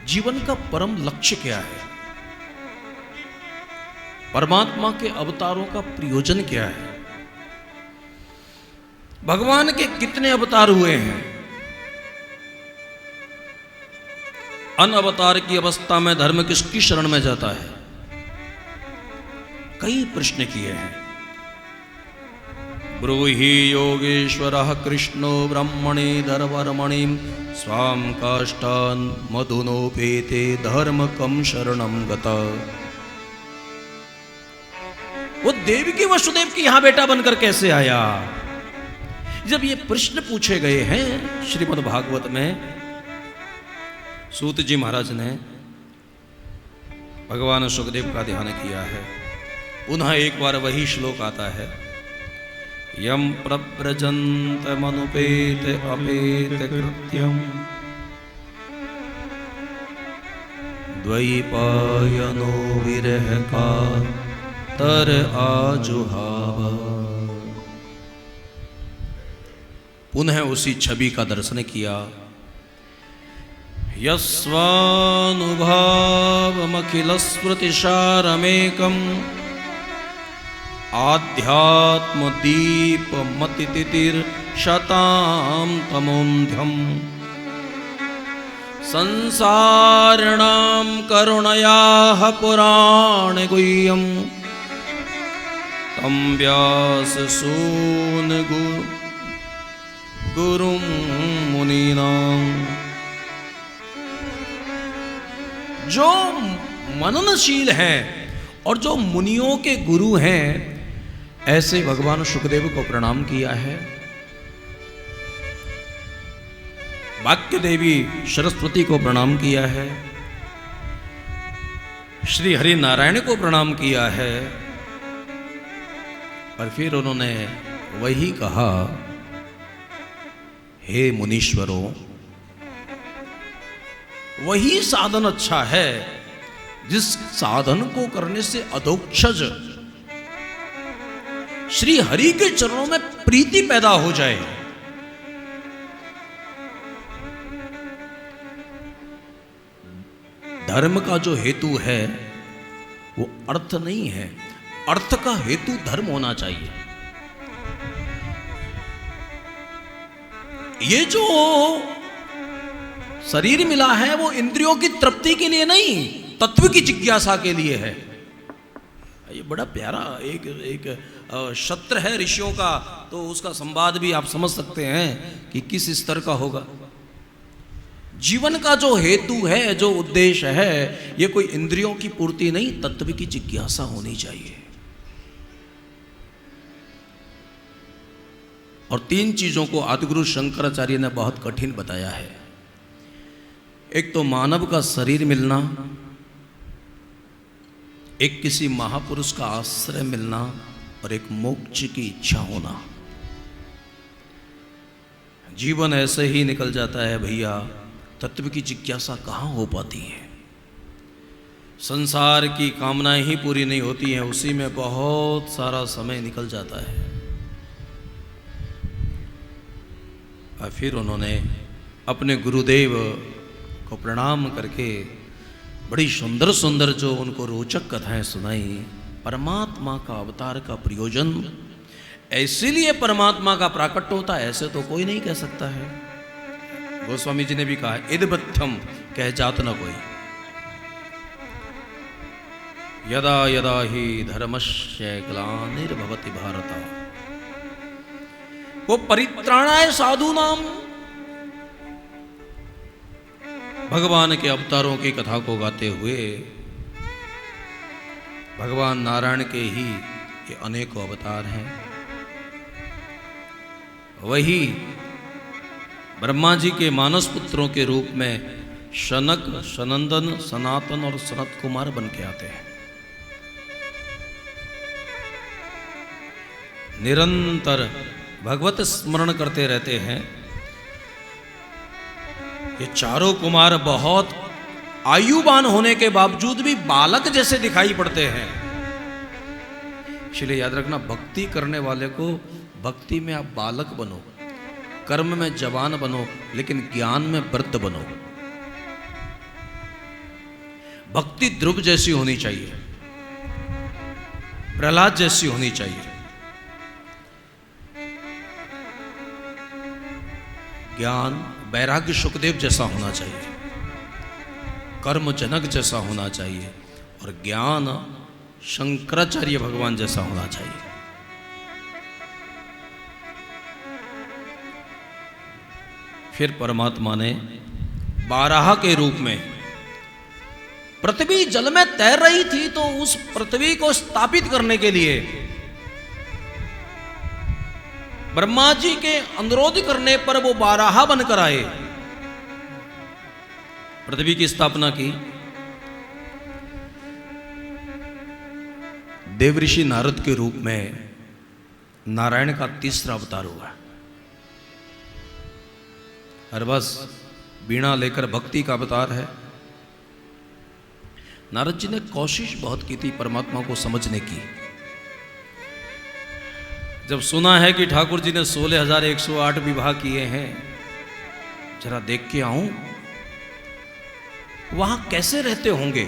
जीवन का परम लक्ष्य क्या है, परमात्मा के अवतारों का प्रयोजन क्या है, भगवान के कितने अवतार हुए हैं, अन अवतार की अवस्था में धर्म किसकी शरण में जाता है, कई प्रश्न किए हैं। ब्रूहि योगेश्वरः कृष्णो ब्रह्मणि धर्मर्मणि स्वाम काष्ठान मधुनोपेते धर्म कम शरणम गता। वो देवकी वसुदेव की यहां बेटा बनकर कैसे आया? जब ये प्रश्न पूछे गए हैं श्रीमद् भागवत में, सूत जी महाराज ने भगवान सुखदेव का ध्यान किया है। पुनः एक बार वही श्लोक आता है, यम प्रव्रजन्त मनुपेत अपेत कृत्यम द्वैपायनो विरह का तर आजुहाव। पुनः उसी छवि का दर्शन किया। यस्वानुभावमखिल स्मृतिसारमेकम् आध्यात्म दीप मतितिर्शतां तमोन्ध्यम् संसारिणां करुणयाः पुराण गुह्यम् तं व्यास सून गुरुं मुनीनां। जो मननशील हैं और जो मुनियों के गुरु हैं, ऐसे भगवान सुखदेव को प्रणाम किया है। वाक्य देवी सरस्वती को प्रणाम किया है, श्री हरि नारायण को प्रणाम किया है। और फिर उन्होंने वही कहा, हे मुनीश्वरों, वही साधन अच्छा है जिस साधन को करने से अधोक्षज श्री हरि के चरणों में प्रीति पैदा हो जाए। धर्म का जो हेतु है वो अर्थ नहीं है, अर्थ का हेतु धर्म होना चाहिए। ये जो शरीर मिला है वो इंद्रियों की तृप्ति के लिए नहीं, तत्व की जिज्ञासा के लिए है। ये बड़ा प्यारा एक शस्त्र है ऋषियों का, तो उसका संवाद भी आप समझ सकते हैं कि किस स्तर का होगा। जीवन का जो हेतु है, जो उद्देश्य है, ये कोई इंद्रियों की पूर्ति नहीं, तत्व की जिज्ञासा होनी चाहिए। और तीन चीजों को आदिगुरु शंकराचार्य ने बहुत कठिन बताया है। एक तो मानव का शरीर मिलना, एक किसी महापुरुष का आश्रय मिलना, और एक मोक्ष की इच्छा होना। जीवन ऐसे ही निकल जाता है भैया, तत्व की जिज्ञासा कहाँ हो पाती है। संसार की कामनाएं ही पूरी नहीं होती हैं, उसी में बहुत सारा समय निकल जाता है। और फिर उन्होंने अपने गुरुदेव को प्रणाम करके बड़ी सुंदर सुंदर जो उनको रोचक कथाएं सुनाई। परमात्मा का अवतार का प्रयोजन इसीलिए परमात्मा का प्राकट्य होता है, ऐसे तो कोई नहीं कह सकता है। गोस्वामी जी ने भी कहा, इदबद्धम कह जात न कोई। यदा यदा ही धर्मस्य ग्लानिर्भवति भारत, वो परित्राणाय साधूनाम। भगवान के अवतारों की कथा को गाते हुए भगवान नारायण के ही ये अनेकों अवतार हैं। वही ब्रह्मा जी के मानस पुत्रों के रूप में शनक, सनंदन, सनातन और सनत कुमार बन के आते हैं। निरंतर भगवत स्मरण करते रहते हैं। ये चारों कुमार बहुत आयुवान होने के बावजूद भी बालक जैसे दिखाई पड़ते हैं। इसलिए याद रखना, भक्ति करने वाले को भक्ति में आप बालक बनो, कर्म में जवान बनो, लेकिन ज्ञान में वृद्ध बनो। भक्ति ध्रुव जैसी होनी चाहिए, प्रहलाद जैसी होनी चाहिए। ज्ञान वैराग्य सुखदेव जैसा होना चाहिए, कर्म जनक जैसा होना चाहिए, और ज्ञान शंकराचार्य भगवान जैसा होना चाहिए। फिर परमात्मा ने बारहा के रूप में, पृथ्वी जल में तैर रही थी तो उस पृथ्वी को स्थापित करने के लिए ब्रह्मा जी के अनुरोध करने पर वो बारहा बनकर आए, पृथ्वी की स्थापना की। देवऋषि नारद के रूप में नारायण का तीसरा अवतार हुआ, और बस वीणा लेकर भक्ति का अवतार है। नारद जी ने कोशिश बहुत की थी परमात्मा को समझने की। जब सुना है कि ठाकुर जी ने 16,108 विवाह किए हैं, जरा देख के आऊं वहां कैसे रहते होंगे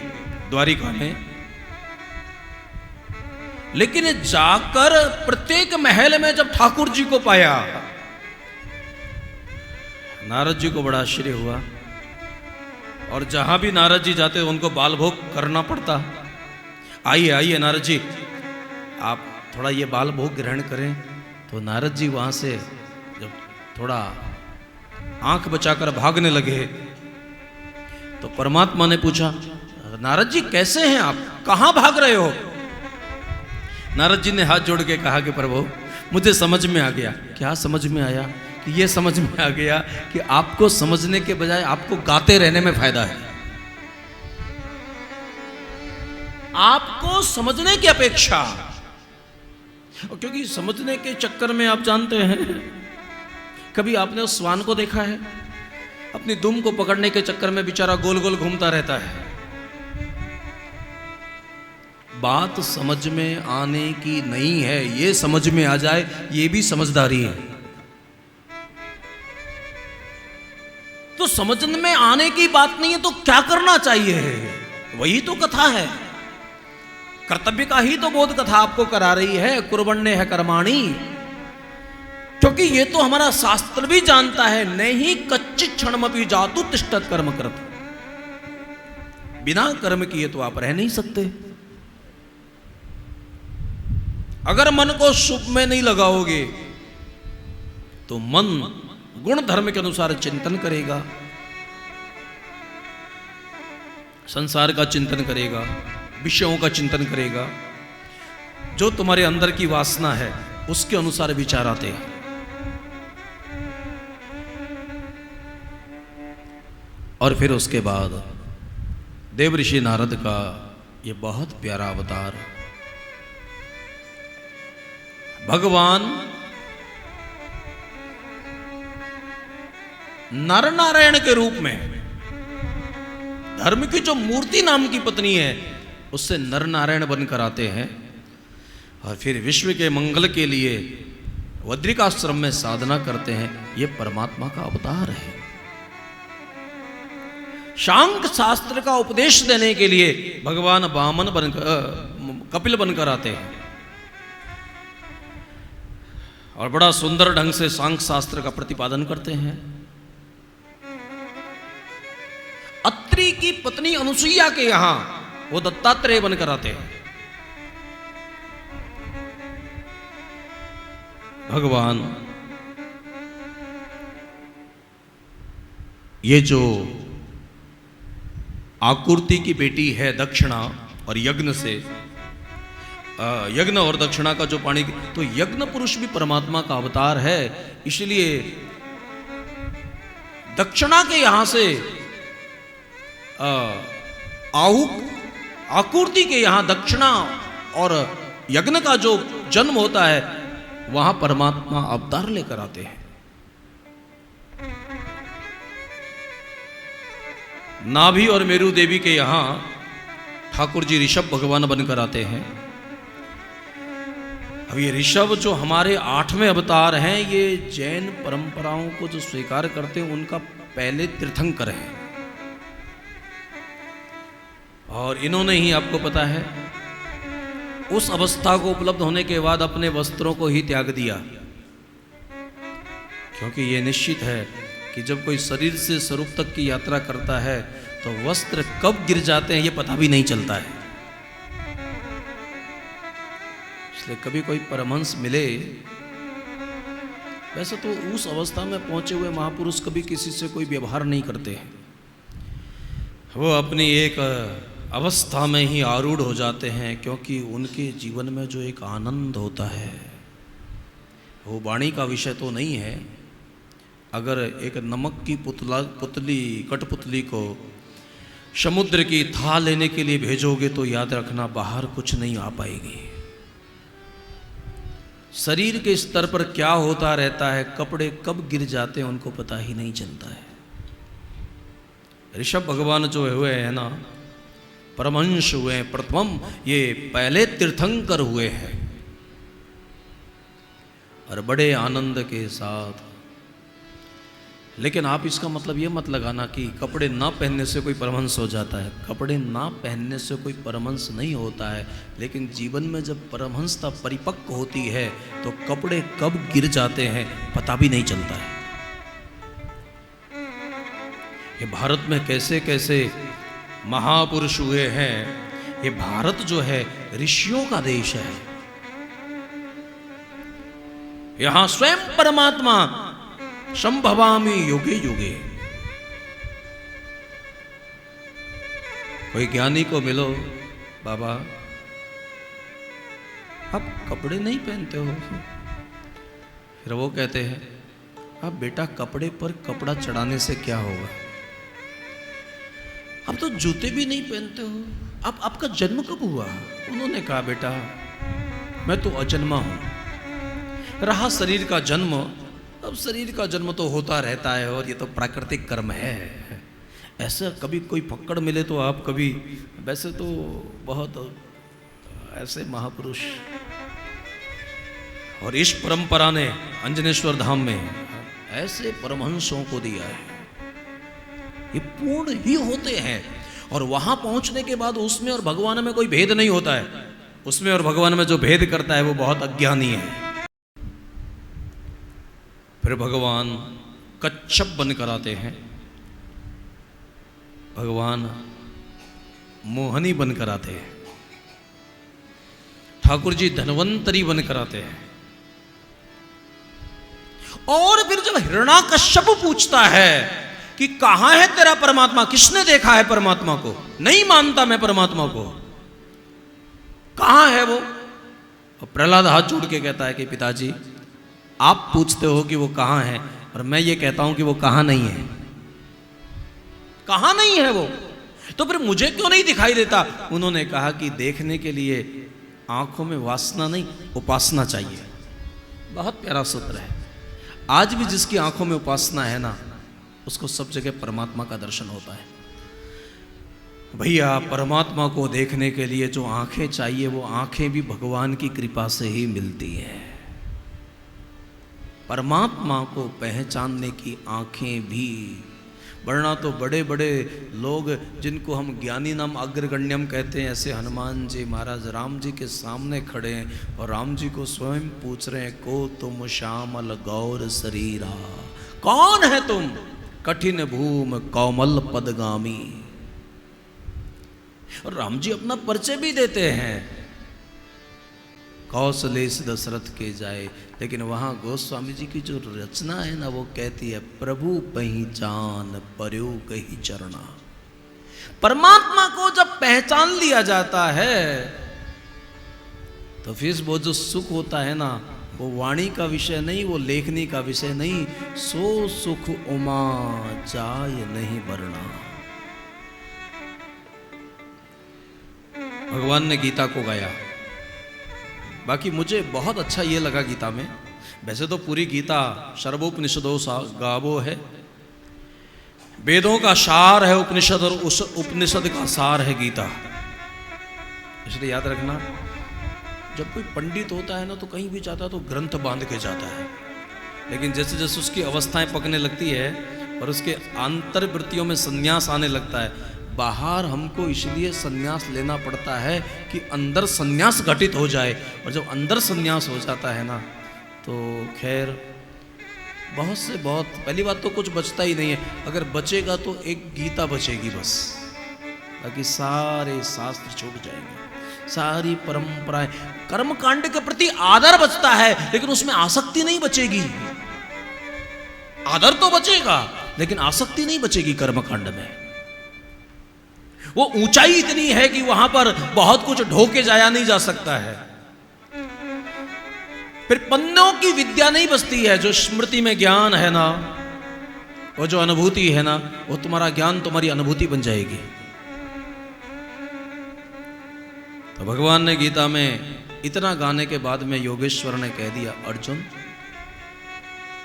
द्वारिका में। लेकिन जाकर प्रत्येक महल में जब ठाकुर जी को पाया, नारद जी को बड़ा आश्चर्य हुआ, और जहां भी नारद जी जाते उनको बाल भोग करना पड़ता। आइए आइए नारद जी, आप थोड़ा ये बाल भोग ग्रहण करें। तो नारद जी वहां से जब थोड़ा आंख बचाकर भागने लगे तो परमात्मा ने पूछा, नारद जी कैसे हैं आप, कहां भाग रहे हो? नारद जी ने हाथ जोड़ के कहा कि प्रभु मुझे समझ में आ गया। क्या समझ में आया? कि ये समझ में आ गया कि आपको समझने के बजाय आपको गाते रहने में फायदा है। आपको समझने की अपेक्षा, क्योंकि समझने के चक्कर में आप जानते हैं, कभी आपने उस श्वान को देखा है? अपनी दुम को पकड़ने के चक्कर में बेचारा गोल गोल घूमता रहता है। बात समझ में आने की नहीं है, ये समझ में आ जाए ये भी समझदारी है। तो समझने में आने की बात नहीं है तो क्या करना चाहिए? वही तो कथा है, कर्तव्य का ही तो बोध कथा आपको करा रही है। कुर्वण्य है कर्माणि, क्योंकि ये तो हमारा शास्त्र भी जानता है, नहीं कच्चित क्षणमपि जातु तिष्ठत कर्म करत। बिना कर्म किए तो आप रह नहीं सकते। अगर मन को शुभ में नहीं लगाओगे तो मन गुण धर्म के अनुसार चिंतन करेगा, संसार का चिंतन करेगा, विषयों का चिंतन करेगा। जो तुम्हारे अंदर की वासना है उसके अनुसार विचार आते हैं। और फिर उसके बाद देवऋषि नारद का ये बहुत प्यारा अवतार, भगवान नर नारायण के रूप में, धर्म की जो मूर्ति नाम की पत्नी है उससे नर नारायण बनकर आते हैं, और फिर विश्व के मंगल के लिए बद्रिकाश्रम में साधना करते हैं। ये परमात्मा का अवतार है। शांक शास्त्र का उपदेश देने के लिए भगवान वामन बनकर, कपिल बनकर आते हैं, और बड़ा सुंदर ढंग से शांक शास्त्र का प्रतिपादन करते हैं। अत्रि की पत्नी अनुसुईया के यहां वो दत्तात्रेय बनकर आते हैं। भगवान ये जो आकुर्ति की बेटी है दक्षिणा, और यज्ञ से यज्ञ और दक्षिणा का जो पानी, तो यज्ञ पुरुष भी परमात्मा का अवतार है। इसलिए दक्षिणा के यहां से आकुर्ति के यहां दक्षिणा और यज्ञ का जो जन्म होता है वहां परमात्मा अवतार लेकर आते हैं। नाभि और मेरु देवी के यहां ठाकुर जी ऋषभ भगवान बनकर आते हैं। अब ये ऋषभ जो हमारे 8वें अवतार हैं, ये जैन परंपराओं को जो स्वीकार करते हैं उनका पहले तीर्थंकर है। और इन्होंने ही, आपको पता है, उस अवस्था को उपलब्ध होने के बाद अपने वस्त्रों को ही त्याग दिया, क्योंकि ये निश्चित है कि जब कोई शरीर से स्वरूप तक की यात्रा करता है तो वस्त्र कब गिर जाते हैं ये पता भी नहीं चलता है। इसलिए कभी कोई परमहंस मिले, वैसे तो उस अवस्था में पहुंचे हुए महापुरुष कभी किसी से कोई व्यवहार नहीं करते हैं, वो अपनी एक अवस्था में ही आरूढ़ हो जाते हैं, क्योंकि उनके जीवन में जो एक आनंद होता है वो वाणी का विषय तो नहीं है। अगर एक नमक की कठपुतली को समुद्र की थाह लेने के लिए भेजोगे तो याद रखना बाहर कुछ नहीं आ पाएगी। शरीर के स्तर पर क्या होता रहता है, कपड़े कब गिर जाते हैं उनको पता ही नहीं चलता है। ऋषभ भगवान जो हुए हैं ना, परमहंस हुए हैं, प्रथम ये पहले तीर्थंकर हुए हैं, और बड़े आनंद के साथ। लेकिन आप इसका मतलब ये मत लगाना कि कपड़े ना पहनने से कोई परमहंस हो जाता है। कपड़े ना पहनने से कोई परमहंस नहीं होता है, लेकिन जीवन में जब परमहंसता परिपक्व होती है तो कपड़े कब गिर जाते हैं पता भी नहीं चलता है। ये भारत में कैसे कैसे महापुरुष हुए हैं। ये भारत जो है ऋषियों का देश है। यहां स्वयं परमात्मा संभवामि युगे युगे। कोई ज्ञानी को मिलो, बाबा आप कपड़े नहीं पहनते हो, फिर वो कहते हैं अब बेटा कपड़े पर कपड़ा चढ़ाने से क्या होगा, आप तो जूते भी नहीं पहनते हो, आप आपका जन्म कब हुआ। उन्होंने कहा बेटा मैं तो अजन्मा हूं, रहा शरीर का जन्म, अब शरीर का जन्म तो होता रहता है और ये तो प्राकृतिक कर्म है। ऐसा कभी कोई पकड़ मिले तो आप कभी, वैसे तो बहुत ऐसे महापुरुष, और इस परंपरा ने अंजनेश्वर धाम में ऐसे परमहंसों को दिया है, ये पूर्ण ही होते हैं। और वहां पहुंचने के बाद उसमें और भगवान में कोई भेद नहीं होता है। उसमें और भगवान में जो भेद करता है वो बहुत अज्ञानी है। फिर भगवान कच्छप बनकर आते हैं, भगवान मोहनी बनकर आते हैं, ठाकुर जी धन्वंतरी बनकर आते हैं। और फिर जब हिरण्याकश्यप पूछता है कि कहां है तेरा परमात्मा, किसने देखा है परमात्मा को, नहीं मानता मैं परमात्मा को, कहां है वो। और प्रहलाद हाथ जोड़ के कहता है कि पिताजी आप पूछते हो कि वो कहां है, और मैं ये कहता हूं कि वो कहां नहीं है। कहां नहीं है वो, तो फिर मुझे क्यों नहीं दिखाई देता। उन्होंने कहा कि देखने के लिए आंखों में वासना नहीं, उपासना चाहिए। बहुत प्यारा सूत्र है। आज भी जिसकी आंखों में उपासना है ना, उसको सब जगह परमात्मा का दर्शन होता है। भैया परमात्मा को देखने के लिए जो आंखें चाहिए, वो आंखें भी भगवान की कृपा से ही मिलती है। परमात्मा को पहचानने की आंखें भी, वरना तो बड़े बड़े लोग जिनको हम ज्ञानी नाम अग्रगण्यम कहते हैं, ऐसे हनुमान जी महाराज राम जी के सामने खड़े हैं और राम जी को स्वयं पूछ रहे हैं, को तुम श्यामल गौर शरीरा, कौन है तुम, कठिन भूम कोमल पदगामी। और राम जी अपना परिचय भी देते हैं, कौशलेश दशरथ के जाए। लेकिन वहाँ गोस्वामी जी की जो रचना है ना, वो कहती है प्रभु पहचान पर्यो कही चरना। परमात्मा को जब पहचान लिया जाता है तो फिर वो जो सुख होता है ना, वो वाणी का विषय नहीं, वो लेखनी का विषय नहीं। सो सुख उमा जाय नहीं वर्णा। भगवान ने गीता को गाया। बाकी मुझे बहुत अच्छा ये लगा गीता में, वैसे तो पूरी गीता सर्वोपनिषदों सा गावो है, वेदों का सार है उपनिषद, और उस उपनिषद का सार है गीता। इसलिए याद रखना, जब कोई पंडित होता है ना तो कहीं भी जाता है तो ग्रंथ बांध के जाता है, लेकिन जैसे जैसे उसकी अवस्थाएं पकने लगती है और उसके आंतरवृत्तियों में संन्यास आने लगता है, बाहर हमको इसलिए संन्यास लेना पड़ता है कि अंदर संन्यास घटित हो जाए, और जब अंदर संन्यास हो जाता है ना तो खैर बहुत से बहुत, पहली बात तो कुछ बचता ही नहीं है। अगर बचेगा तो एक गीता बचेगी बस, बाकी सारे शास्त्र छूट जाएंगे, सारी परंपराएं। कर्मकांड के प्रति आदर बचता है लेकिन उसमें आसक्ति नहीं बचेगी। आदर तो बचेगा लेकिन आसक्ति नहीं बचेगी कर्मकांड में। वो ऊंचाई इतनी है कि वहां पर बहुत कुछ ढोके जाया नहीं जा सकता है। फिर पन्नों की विद्या नहीं बचती है। जो स्मृति में ज्ञान है ना, वो जो अनुभूति है ना, वो तुम्हारा ज्ञान तुम्हारी अनुभूति बन जाएगी। तो भगवान ने गीता में इतना गाने के बाद में योगेश्वर ने कह दिया, अर्जुन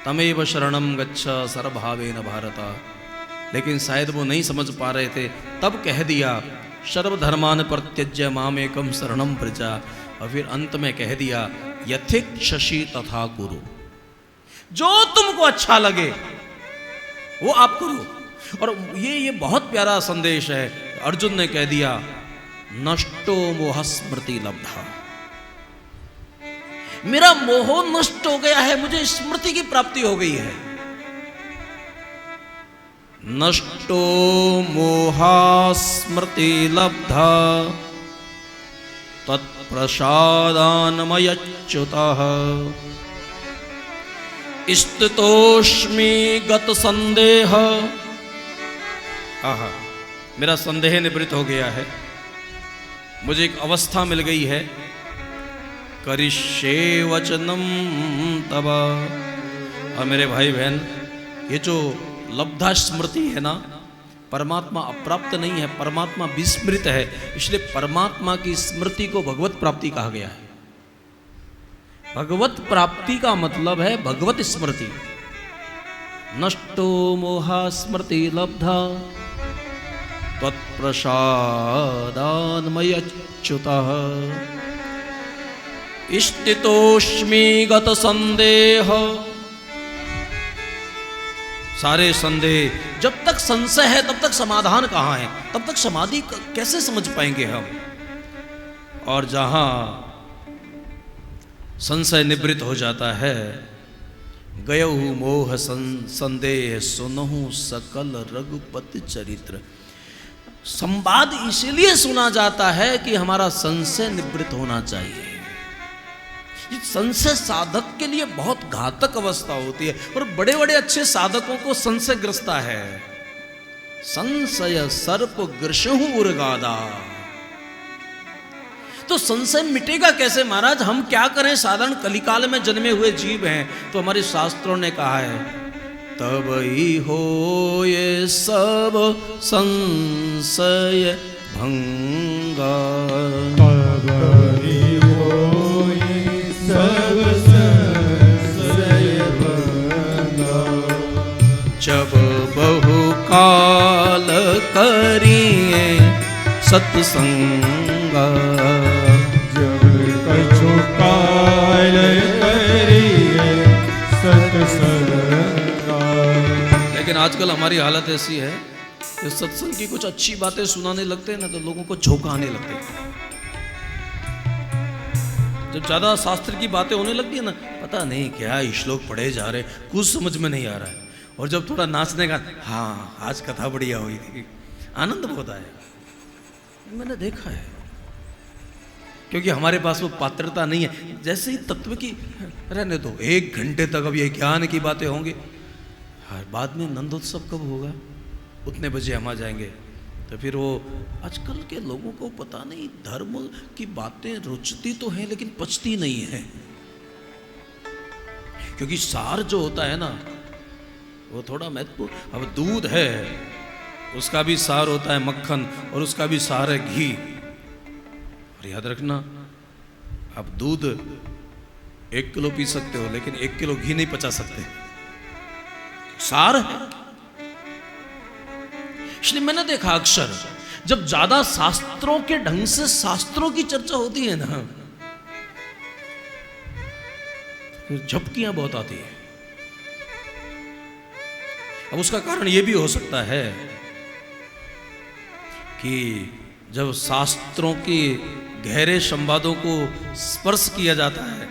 तमेव शरणम गच्छ सर्वभावेन भारत। लेकिन शायद वो नहीं समझ पा रहे थे, तब कह दिया सर्वधर्मान परित्यज्य मामेकं शरणं व्रज। और फिर अंत में कह दिया यथेच्छसि तथा कुरु, जो तुमको अच्छा लगे वो आप करो। और ये बहुत प्यारा संदेश है। अर्जुन ने कह दिया नष्टो मोह स्मृति लब्धा, मेरा मोह नष्ट हो गया है, मुझे स्मृति की प्राप्ति हो गई है। नष्टो मोहा स्मृति लब्धा तत्प्रसादान्मयच्युतः स्थितोऽस्मि गत संदेह। आहा, मेरा संदेह निवृत्त हो गया है, मुझे एक अवस्था मिल गई है। करिष्ये वचनम तव। और मेरे भाई बहन, ये जो लब्धा स्मृति है ना, परमात्मा अप्राप्त नहीं है, परमात्मा विस्मृत है। इसलिए परमात्मा की स्मृति को भगवत प्राप्ति कहा गया है। भगवत प्राप्ति का मतलब है भगवत स्मृति। नष्टो मोहा स्मृति लब्धा त्वत्प्रसादान्मयच्युतः स्थितोऽस्मि गत संदेह। सारे संदेह, जब तक संशय है तब तक समाधान कहाँ है, तब तक समाधि कैसे समझ पाएंगे हम। और जहां संशय निवृत्त हो जाता है, गयहु मोह संदेह सुनहु सकल रघुपति चरित्र। संवाद इसलिए सुना जाता है कि हमारा संशय निवृत्त होना चाहिए। संशय साधक के लिए बहुत घातक अवस्था होती है, और बड़े बड़े अच्छे साधकों को संशय ग्रस्ता है। संशय सर्प ग्रसहु उर्गादा। तो संशय मिटेगा कैसे महाराज? हम क्या करें, साधारण कलिकाल में जन्मे हुए जीव हैं। तो हमारे शास्त्रों ने कहा है तब ही हो ये सब संशय भंगा। तब ही हो ये सब संशय भंगा। जब बहुकाल करिए सत्संगा। जब कछु काल करिए सत्संगा। लेकिन आजकल हमारी हालत ऐसी है कि सत्संग की कुछ अच्छी बातें सुनाने लगते हैं ना, तो लोगों को झोंका आने लगते हैं। जब ज्यादा शास्त्र की बातें होने लगती है ना, पता नहीं क्या श्लोक पढ़े जा रहे, कुछ समझ में नहीं आ रहा है। और जब थोड़ा नाचने का, हाँ आज कथा बढ़िया हुई थी, आनंद बहुत आया। मैंने देखा है, क्योंकि हमारे पास वो पात्रता नहीं है। जैसे ही तत्व की रहने दो, 1 घंटे तक अब ये ज्ञान की बातें होंगी, बाद में नंदोत्सव कब होगा, उतने बजे हम आ जाएंगे। तो फिर वो आजकल के लोगों को पता नहीं, धर्म की बातें रुचती तो हैं लेकिन पचती नहीं है। क्योंकि सार जो होता है ना, वो थोड़ा महत्वपूर्ण। अब दूध है, उसका भी सार होता है मक्खन, और उसका भी सार है घी। और याद रखना, आप दूध 1 किलो पी सकते हो लेकिन 1 किलो घी नहीं पचा सकते, सार है। इसलिए मैंने देखा अक्सर जब ज्यादा शास्त्रों के ढंग से शास्त्रों की चर्चा होती है ना, तो झपकियां बहुत आती है। अब उसका कारण यह भी हो सकता है कि जब शास्त्रों के गहरे संवादों को स्पर्श किया जाता है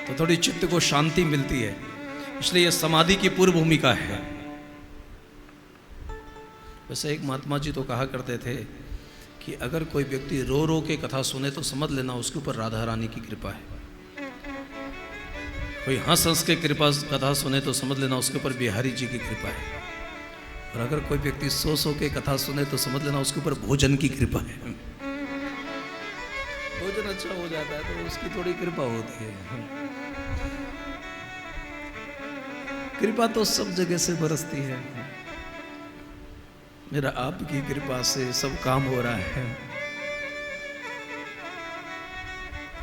तो थोड़ी चित्त को शांति मिलती है, इसलिए यह समाधि की पूर्व भूमिका है। वैसे एक महात्मा जी तो कहा करते थे कि अगर कोई व्यक्ति रो रो के कथा सुने तो समझ लेना उसके ऊपर राधा रानी की कृपा है। कोई हंस हंस के कथा सुने तो समझ लेना उसके ऊपर बिहारी जी की कृपा है। और अगर कोई व्यक्ति सो सो के कथा सुने तो समझ लेना उसके ऊपर भोजन की कृपा है। भोजन अच्छा हो जाता है तो उसकी थोड़ी कृपा होती है। कृपा तो सब जगह से बरसती है। मेरा आपकी कृपा से सब काम हो रहा है।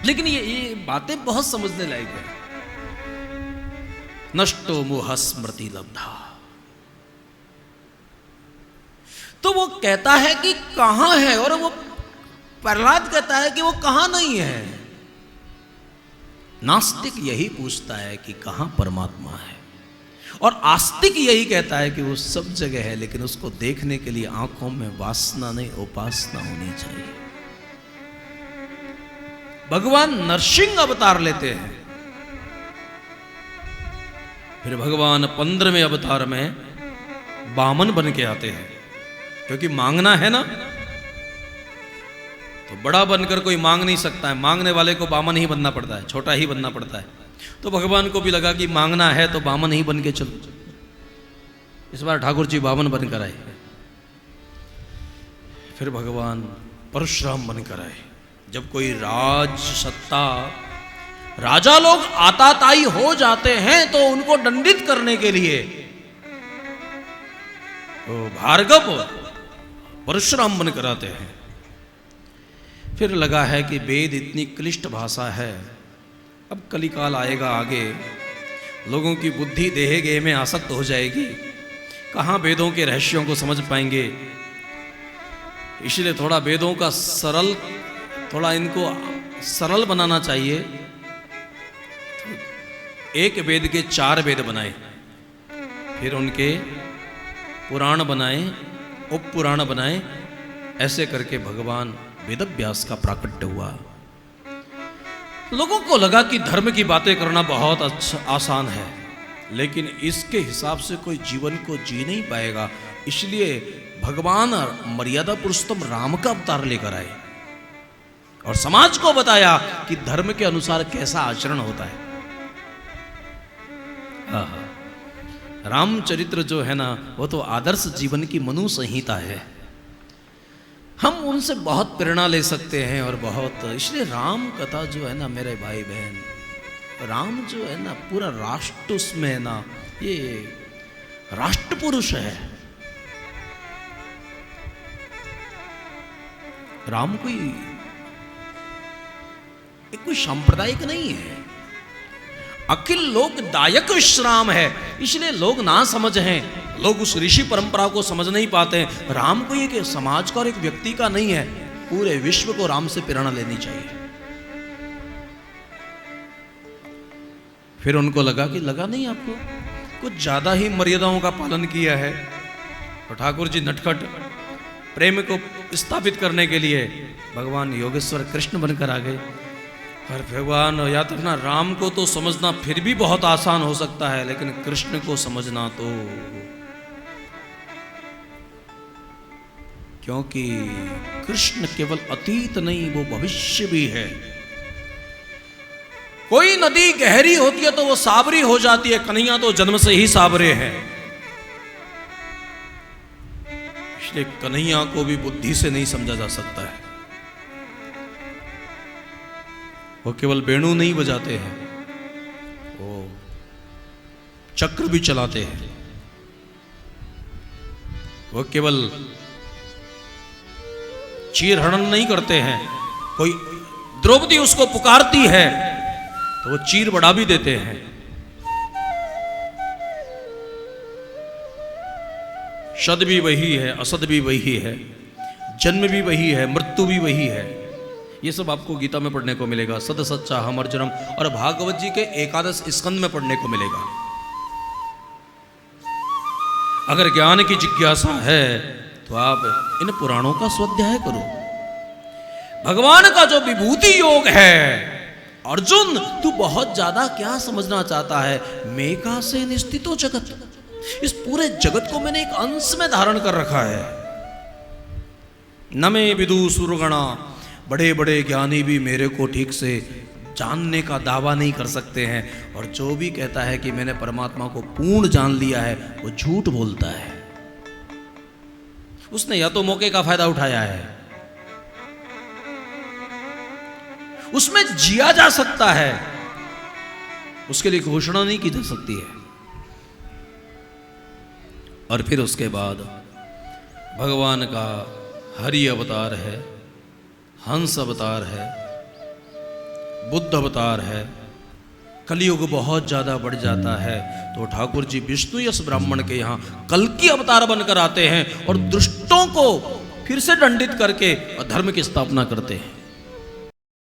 लेकिन ये बातें बहुत समझने लायक है। नष्टो मोह स्मृति लब्धा, तो वो कहता है कि कहां है, और वो प्रहलाद कहता है कि वो कहां नहीं है। नास्तिक यही पूछता है कि कहां परमात्मा है, और आस्तिक यही कहता है कि वो सब जगह है, लेकिन उसको देखने के लिए आंखों में वासना नहीं उपासना होनी चाहिए। भगवान नरसिंह अवतार लेते हैं, फिर भगवान 15वें अवतार में बामन बन के आते हैं, क्योंकि मांगना है ना, तो बड़ा बनकर कोई मांग नहीं सकता है। मांगने वाले को बामन ही बनना पड़ता है, छोटा ही बनना पड़ता है। तो भगवान को भी लगा कि मांगना है तो बामन ही बन के चलो। इस बार ठाकुर जी बामन बनकर आए। फिर भगवान परशुराम बनकर आए। जब कोई राज सत्ता, राजा लोग आताताई हो जाते हैं तो उनको दंडित करने के लिए तो भार्गव परशुराम बनकर आते हैं। फिर लगा है कि वेद इतनी क्लिष्ट भाषा है, अब कलिकाल आएगा आगे, लोगों की बुद्धि देह गेह में आसक्त हो जाएगी, कहाँ वेदों के रहस्यों को समझ पाएंगे। इसलिए थोड़ा वेदों का सरल, थोड़ा इनको सरल बनाना चाहिए। एक वेद के 4 वेद बनाए, फिर उनके पुराण बनाए, उप पुराण बनाए। ऐसे करके भगवान वेदव्यास का प्राकट्य हुआ। लोगों को लगा कि धर्म की बातें करना बहुत अच्छा आसान है, लेकिन इसके हिसाब से कोई जीवन को जी नहीं पाएगा। इसलिए भगवान मर्यादा पुरुषोत्तम राम का अवतार लेकर आए और समाज को बताया कि धर्म के अनुसार कैसा आचरण होता है। रामचरित्र जो है ना, वो तो आदर्श जीवन की मनु संहिता है। हम उनसे बहुत प्रेरणा ले सकते हैं और बहुत, इसलिए राम कथा जो है ना मेरे भाई बहन, राम जो है ना पूरा राष्ट्र उसमें है ना, ये राष्ट्र पुरुष है। राम कोई सांप्रदायिक नहीं है, अखिल लोकदायक विश्राम है। इसलिए लोग ना समझ हैं, लोग उस ऋषि परंपरा को समझ नहीं पाते हैं। राम को एक समाज का और एक व्यक्ति का नहीं है, पूरे विश्व को राम से प्रेरणा लेनी चाहिए। फिर उनको लगा नहीं आपको कुछ ज्यादा ही मर्यादाओं का पालन किया है। तो ठाकुर जी नटखट प्रेम को स्थापित करने के लिए भगवान योगेश्वर कृष्ण बनकर आ गए। और भगवान याद रखना, राम को तो समझना फिर भी बहुत आसान हो सकता है, लेकिन कृष्ण को समझना तो, क्योंकि कृष्ण केवल अतीत नहीं, वो भविष्य भी है। कोई नदी गहरी होती है तो वो साबरी हो जाती है, कन्हैया तो जन्म से ही साबरे हैं। इसलिए कन्हैया को भी बुद्धि से नहीं समझा जा सकता है। वो केवल वेणु नहीं बजाते हैं, वो चक्र भी चलाते हैं। वो केवल चीर हरण नहीं करते हैं। कोई द्रौपदी उसको पुकारती है तो वो चीर बढ़ा भी देते हैं। सद भी वही है, असद भी वही है, जन्म भी वही है, मृत्यु भी वही है। ये सब आपको गीता में पढ़ने को मिलेगा, सद सच्चा हम अर्जुनम, और भागवत जी के 11 स्कंद में पढ़ने को मिलेगा। अगर ज्ञान की जिज्ञासा है तो आप इन पुराणों का स्वाध्याय करो। भगवान का जो विभूति योग है, अर्जुन तू बहुत ज्यादा क्या समझना चाहता है? मेघा से निस्थितो जगत, इस पूरे जगत को मैंने एक अंश में धारण कर रखा है। न मे विदु सुरगणा, बड़े बड़े ज्ञानी भी मेरे को ठीक से जानने का दावा नहीं कर सकते हैं, और जो भी कहता है कि मैंने परमात्मा को पूर्ण जान लिया है वो झूठ बोलता है। उसने या तो मौके का फायदा उठाया है, उसमें जिया जा सकता है, उसके लिए घोषणा नहीं की जा सकती है। और फिर उसके बाद भगवान का हरि अवतार है, हंस अवतार है, बुद्ध अवतार है। कलयुग बहुत ज्यादा बढ़ जाता है तो ठाकुर जी विष्णु यश ब्राह्मण के यहाँ कल्कि अवतार बनकर आते हैं और दुष्टों को फिर से दंडित करके धर्म की स्थापना करते हैं।